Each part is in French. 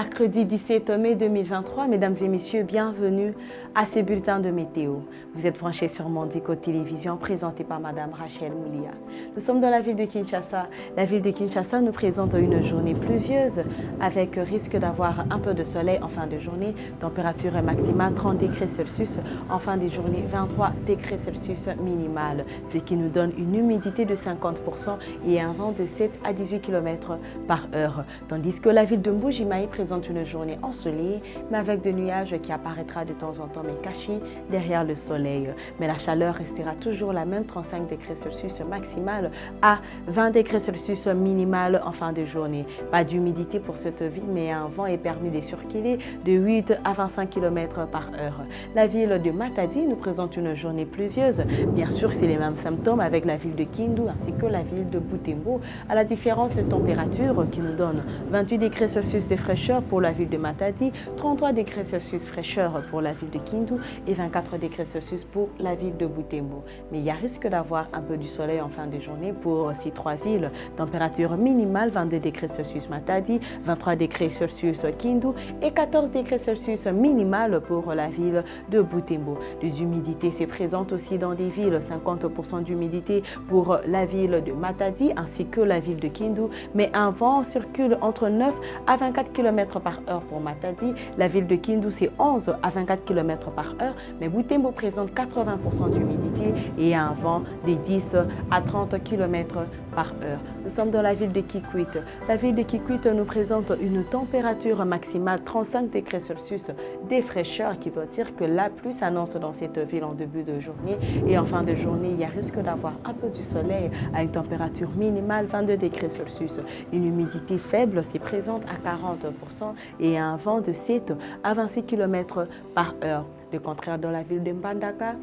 Mercredi 17 mai 2023, mesdames et messieurs, bienvenue à ce bulletin de météo. Vous êtes branchés sur Mondico Télévision, présenté par madame Rachel Moulia. Nous sommes dans la ville de Kinshasa. La ville de Kinshasa nous présente une journée pluvieuse avec risque d'avoir un peu de soleil en fin de journée. Température maximale 30 degrés Celsius, en fin de journée 23 degrés Celsius minimale, ce qui nous donne une humidité de 50% et un vent de 7 à 18 km par heure. Tandis que la ville de Mbujimayi présente une journée ensoleillée, mais avec des nuages qui apparaîtra de temps en temps, mais cachés derrière le soleil. Mais la chaleur restera toujours la même, 35 degrés Celsius maximale à 20 degrés Celsius minimale en fin de journée. Pas d'humidité pour cette ville, mais un vent est permis de circuler de 8 à 25 km par heure. La ville de Matadi nous présente une journée pluvieuse. Bien sûr, c'est les mêmes symptômes avec la ville de Kindu ainsi que la ville de Butembo, à la différence de température qui nous donne 28 degrés Celsius de fraîcheur pour la ville de Matadi, 33 degrés Celsius fraîcheur pour la ville de Kindu et 24 degrés Celsius pour la ville de Butembo. Mais il y a risque d'avoir un peu du soleil en fin de journée pour ces trois villes. Température minimale 22 degrés Celsius Matadi, 23 degrés Celsius Kindu et 14 degrés Celsius minimale pour la ville de Butembo. Les humidités se présentent aussi dans des villes, 50% d'humidité pour la ville de Matadi ainsi que la ville de Kindu, mais un vent circule entre 9 à 24 km par heure pour Matadi. La ville de Kindu, c'est 11 à 24 km par heure, mais Butembo présente 80% d'humidité et un vent de 10 à 30 km par heure. Nous sommes dans la ville de Kikwit. La ville de Kikwit nous présente une température maximale 35 degrés Celsius des fraîcheurs, qui veut dire que la pluie s'annonce dans cette ville en début de journée et en fin de journée, il y a risque d'avoir un peu du soleil à une température minimale 22 degrés Celsius. Une humidité faible s'y présente à 40% et un vent de 7 à 26 km par heure. Le contraire dans la ville de Mbandaka,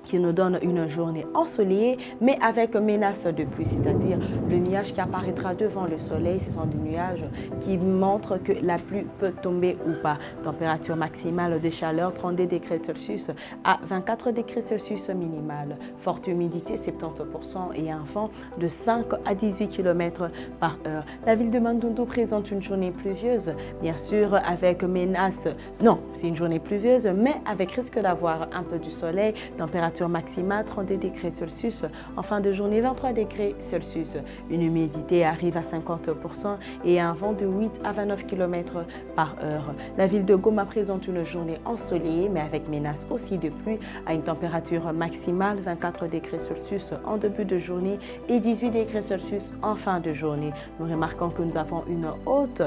qui nous donne une journée ensoleillée, mais avec menace de pluie, c'est-à-dire le nuage qui apparaîtra devant le soleil. Ce sont des nuages qui montrent que la pluie peut tomber ou pas. Température maximale de chaleur 32 degrés Celsius à 24 degrés Celsius minimale. Forte humidité 70% et un vent de 5 à 18 km par heure. La ville de Bandundu présente une journée pluvieuse, bien sûr avec menace. Non, c'est une journée pluvieuse, mais avec risque d'avoir un peu du soleil. Température maximale 32 degrés Celsius, en fin de journée 23 degrés Celsius. Une humidité arrive à 50% et un vent de 8 à 29 km par heure. La ville de Goma présente une journée ensoleillée, mais avec menace aussi de pluie, à une température maximale 24 degrés Celsius en début de journée et 18 degrés Celsius en fin de journée. Nous remarquons que nous avons une haute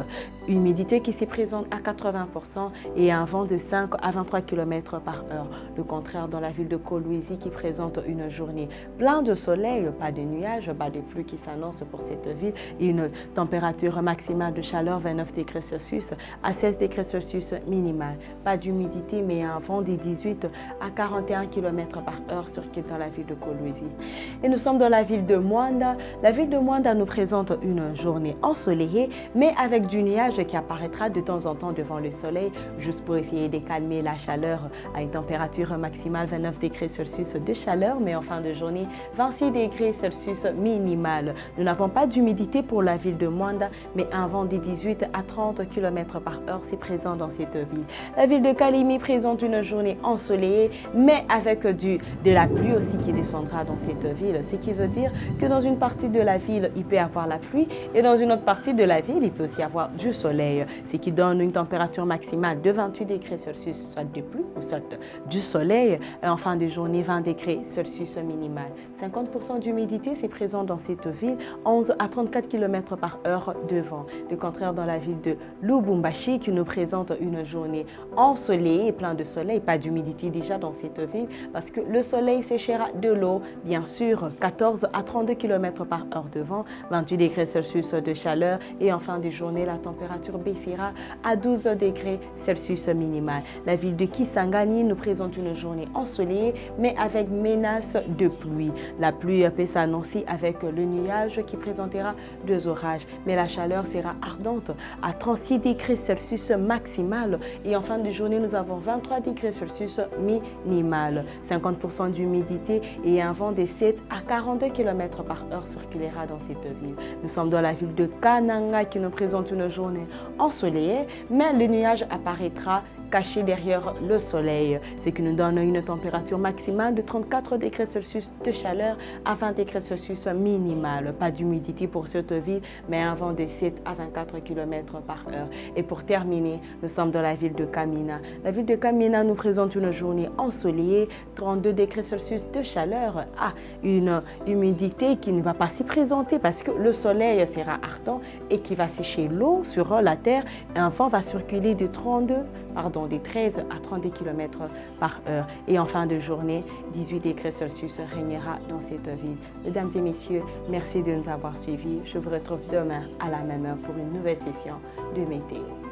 humidité qui s'y présente à 80% et un vent de 5 à 23 km par heure. Le contraire dans la ville de Kolwezi, qui présente une journée pleine de soleil, pas de nuages, pas de pluie qui s'annonce pour cette ville et une température maximale de chaleur 29 degrés Celsius à 16 degrés Celsius minimale. Pas d'humidité, mais un vent de 18 à 41 km par heure circule dans la ville de Kolwezi. Et nous sommes dans la ville de Mwanda. La ville de Mwanda nous présente une journée ensoleillée, mais avec du nuage qui apparaîtra de temps en temps devant le soleil, juste pour essayer de calmer la chaleur à une température maximale 29 degrés Celsius de chaleur, mais en fin de journée 26 degrés Celsius minimal. Nous n'avons pas d'humidité pour la ville de Mwanda, mais un vent de 18 à 30 km par heure c'est présent dans cette ville. La ville de Kalimi présente une journée ensoleillée, mais avec de la pluie aussi qui descendra dans cette ville, ce qui veut dire que dans une partie de la ville il peut y avoir la pluie et dans une autre partie de la ville il peut aussi avoir du soleil, ce qui donne une température maximale de 28 degrés Celsius, soit de pluie ou soit du soleil, et en fin de journée 20 degrés Celsius minimal. 50% d'humidité, c'est présent dans cette ville, 11 à 34 km par heure de vent. Le contraire dans la ville de Lubumbashi, qui nous présente une journée ensoleillée et plein de soleil, pas d'humidité déjà dans cette ville, parce que le soleil séchera de l'eau, bien sûr, 14 à 32 km par heure de vent, 28 degrés Celsius de chaleur, et en fin de journée, la température baissera à 12 degrés Celsius minimal. La ville de Kisangani nous présente une journée ensoleillée, mais mais avec menace de pluie. La pluie peut s'annoncer avec le nuage qui présentera 2 orages, mais la chaleur sera ardente à 36 degrés Celsius maximal et en fin de journée, nous avons 23 degrés Celsius minimal. 50% d'humidité et un vent de 7 à 42 km par heure circulera dans cette ville. Nous sommes dans la ville de Kananga qui nous présente une journée ensoleillée, mais le nuage apparaîtra caché derrière le soleil, ce qui nous donne une température maximale de 34 degrés Celsius de chaleur à 20 degrés Celsius minimal. Pas d'humidité pour cette ville, mais un vent de 7 à 24 km par heure. Et pour terminer, nous sommes dans la ville de Kamina. La ville de Kamina nous présente une journée ensoleillée, 32 degrés Celsius de chaleur à une humidité qui ne va pas s'y présenter parce que le soleil sera ardent et qui va sécher l'eau sur la terre. Et un vent va circuler de 13 à 32 km par heure. Et en fin de journée, 18 degrés Celsius régnera dans cette ville. Mesdames et messieurs, merci de nous avoir suivis. Je vous retrouve demain à la même heure pour une nouvelle session de météo.